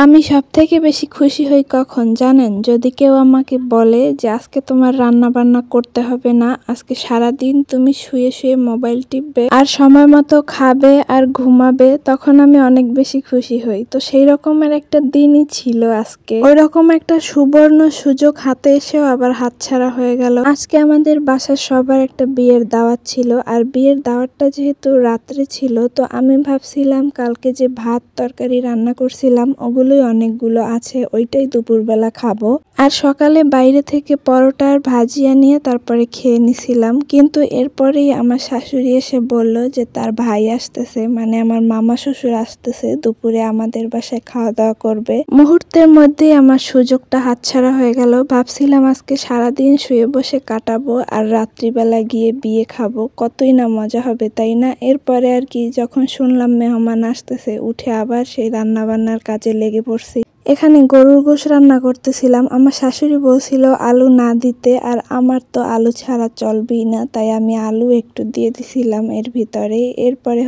আমি সবথেকে বেশি খুশি হই কখন জানেন? যদি কেউ আমাকে বলে যে আজকে তোমার রান্না বান্না করতে হবে না, আজকে সারাদিন তুমি শুয়ে শুয়ে মোবাইল টিপবে আর সময় মতো খাবে আর ঘুমাবে, তখন আমি অনেক বেশি খুশি হই। তো সেই রকমের একটা দিনই ছিল আজকে। ওই রকম একটা সুবর্ণ সুযোগ হাতে এসেও আবার হাতছাড়া হয়ে গেল। আজকে আমাদের বাসার সবার একটা বিয়ের দাওয়াত ছিল, আর বিয়ের দাওয়াতটা যেহেতু রাত্রে ছিল, তো আমি ভাবছিলাম কালকে যে ভাত তরকারি রান্না করছিলাম ওগুলোই অনেকগুলো আছে, ওইটাই দুপুরবেলা খাবো। আর সকালে বাইরে থেকে পরোটা আর ভাজি আনিয়ে তারপরে খেয়ে নিছিলাম। কিন্তু এরপরেই আমার শাশুড়ি এসে বলল যে তার ভাই আসতেছে, মানে আমার মামা শ্বশুর আসতেছে, দুপুরে আমাদের বাসায় খাওয়া দাওয়া করবে। মুহূর্তের মধ্যেই আমার সুযোগটা হাতছাড়া হয়ে গেল। ভাবছিলাম আজকে সারাদিন শুয়ে বসে কাটাবো আর রাত্রিবেলা গিয়ে বিয়ে খাবো, কতই না মজা হবে তাই না? এরপরে আর কি, যখন শুনলাম মেহমান আসতেছে, উঠে আবার সেই রান্না বান্নার কাজে লেগে পড়ছি। এখানে গরুর গোশ রান্না করতেছিলাম। আমার শাশুড়ি বলছিল আলু না দিতে, আর আমার তো আলু ছাড়া চলবেই না, তাই আমি আলু একটু দিয়ে দিছিলাম এর ভিতরে। এরপরে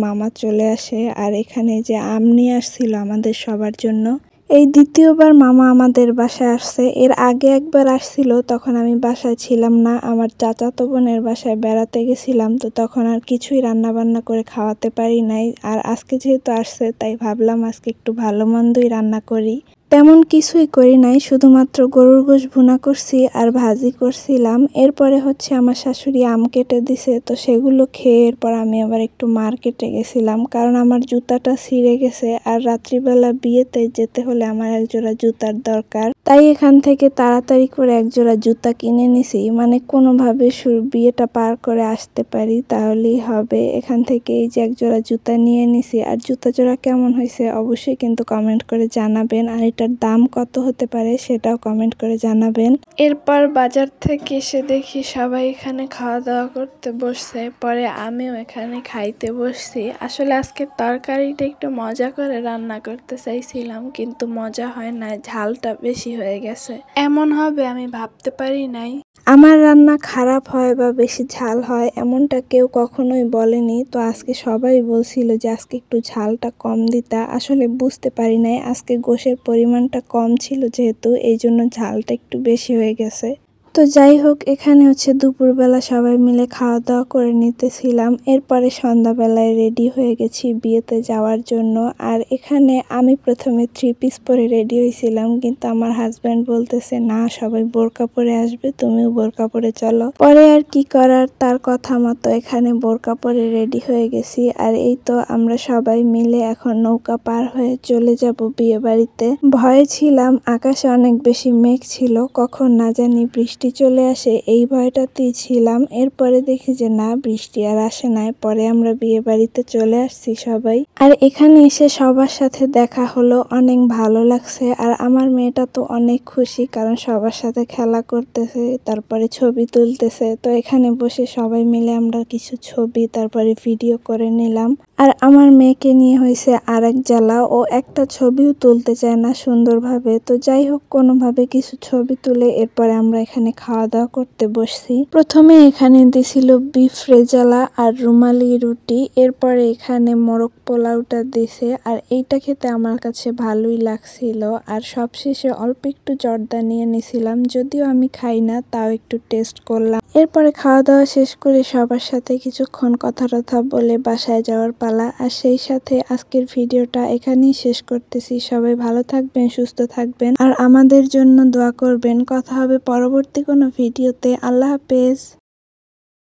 মামা চলে আসে, আর এখানে যে আম নিয়ে আসছিল আমাদের সবার জন্য। এই দ্বিতীয়বার মামা আমাদের বাসায় আসছে। এর আগে একবার আসছিল, তখন আমি বাসায় ছিলাম না, আমার চাচাতো বোনের বাসায় বেড়াতে গেছিলাম। তো তখন আর কিছুই রান্না বান্না করে খাওয়াতে পারি নাই। আর আজকে যেহেতু আসছে, তাই ভাবলাম আজকে একটু ভালো মন্দই রান্না করি। তেমন কিছুই করি নাই, শুধুমাত্র গরুর গোশ ভুনা করছি আর ভাজি করছিলাম। এরপরে আমার শাশুড়ি আম কেটে দিছে, তো সেগুলো খেয়ে এরপর আমি আবার একটু মার্কেটে গেছিলাম, কারণ আমার জুতাটা ছিঁড়ে গেছে আর রাত্রিবেলা বিয়েতে যেতে হলে আমার একজোড়া জুতার দরকার। তাই এখান থেকে তাড়াতাড়ি করে একজোড়া জুতা কিনে নিছি, মানে কোনোভাবে বিয়েটা পার করে আসতে পারি তাহলেই হবে। এখান থেকে এই যে একজোড়া জুতা নিয়ে নিছি। আর জুতা জোড়া কেমন হয়েছে অবশ্যই কিন্তু কমেন্ট করে জানাবেন, আর এটার দাম কত হতে পারে সেটাও কমেন্ট করে জানাবেন। এরপর বাজার থেকে এসে দেখি সবাই এখানে খাওয়া দাওয়া করতে বসছে, পরে আমিও এখানে খাইতে বসছি। আসলে আজকের তরকারিটা একটু মজা করে রান্না করতে চাইছিলাম, কিন্তু মজা হয় না, ঝালটা বেশি হয়ে গেছে। এমন হবে আমি ভাবতে পারি নাই। আমার রান্না খারাপ হয় বা বেশি ঝাল হয় এমনটা কেউ কখনোই বলেনি। তো আজকে সবাই বলছিল যে আজকে একটু ঝালটা কম দিতা, আসলে বুঝতে পারি নাই আজকে গোশের পরিমাণটা কম ছিল, যেহেতু এই জন্য ঝালটা একটু বেশি হয়ে গেছে। তো যাই হোক, এখানে দুপুরবেলা সবাই মিলে খাওয়া দাওয়া করে নিতেছিলাম। এরপরে সন্ধ্যাবেলায় রেডি হয়ে গেছি বিয়েতে যাওয়ার জন্য। আর এখানে আমি প্রথমে 3 পিস পরে রেডি হয়েছিলাম, কিন্তু আমার হাজব্যান্ড বলতেছে না, সবাই বোরকা পরে আসবে, তুমিও বোরকা পরে চলো। পরে আর কি করার, তার কথা মতো এখানে বোরকা পরে রেডি হয়ে গেছি। আর এই তো আমরা সবাই মিলে এখন নৌকা পার হয়ে চলে যাব বিয়ে বাড়িতে। ভয়ে ছিলাম, আকাশে অনেক বেশি মেঘ ছিল, কখন না জানি বৃষ্টি চলে আসে, এই ভয়টাতেই ছিলাম। এরপরে দেখি যে না, বৃষ্টি আর আসে নাই। পরে আমরা বিয়ে বাড়িতে চলে আসছি সবাই। আর এখানে এসে সবার সাথে দেখা হলো, অনেক ভালো লাগছে। আর আমার মেয়েটা তো অনেক খুশি, কারণ সবার সাথে খেলা করতেছে, তারপরে ছবি তুলতেছে। তো এখানে বসে সবাই মিলে আমরা কিছু ছবি তারপরে ভিডিও করে নিলাম। আর আমার মেয়েকে নিয়ে হয়েছে আরেক জ্বালা, ও একটা ছবিও তুলতে চায় না সুন্দরভাবে। তো যাই হোক, কোনোভাবে কিছু ছবি তুলে এরপরে আমরা এখানে খাওয়া দাওয়া করতে বসছি। প্রথমে এখানে দিছিল বিফ রেজালা আর রুমালি রুটি, এরপরে এখানে মোরগ পোলাওটা দিছে, আর এইটা খেতে আমার কাছে ভালোই লাগছিল। আর সবশেষে অল্প একটু জর্দা নিয়ে নিছিলাম, যদিও আমি খাই না, তাও একটু টেস্ট করলাম। এরপরে খাওয়া দাওয়া শেষ করে সবার সাথে কিছুক্ষণ কথা টথা বলে বাসায় যাওয়ার পালা। আর সেই সাথে আজকের ভিডিওটা এখানেই শেষ করতেছি। সবাই ভালো থাকবেন, সুস্থ থাকবেন, আর আমাদের জন্য দোয়া করবেন। কথা হবে পরবর্তী কোনো ভিডিওতে। আল্লাহ হাফেজ।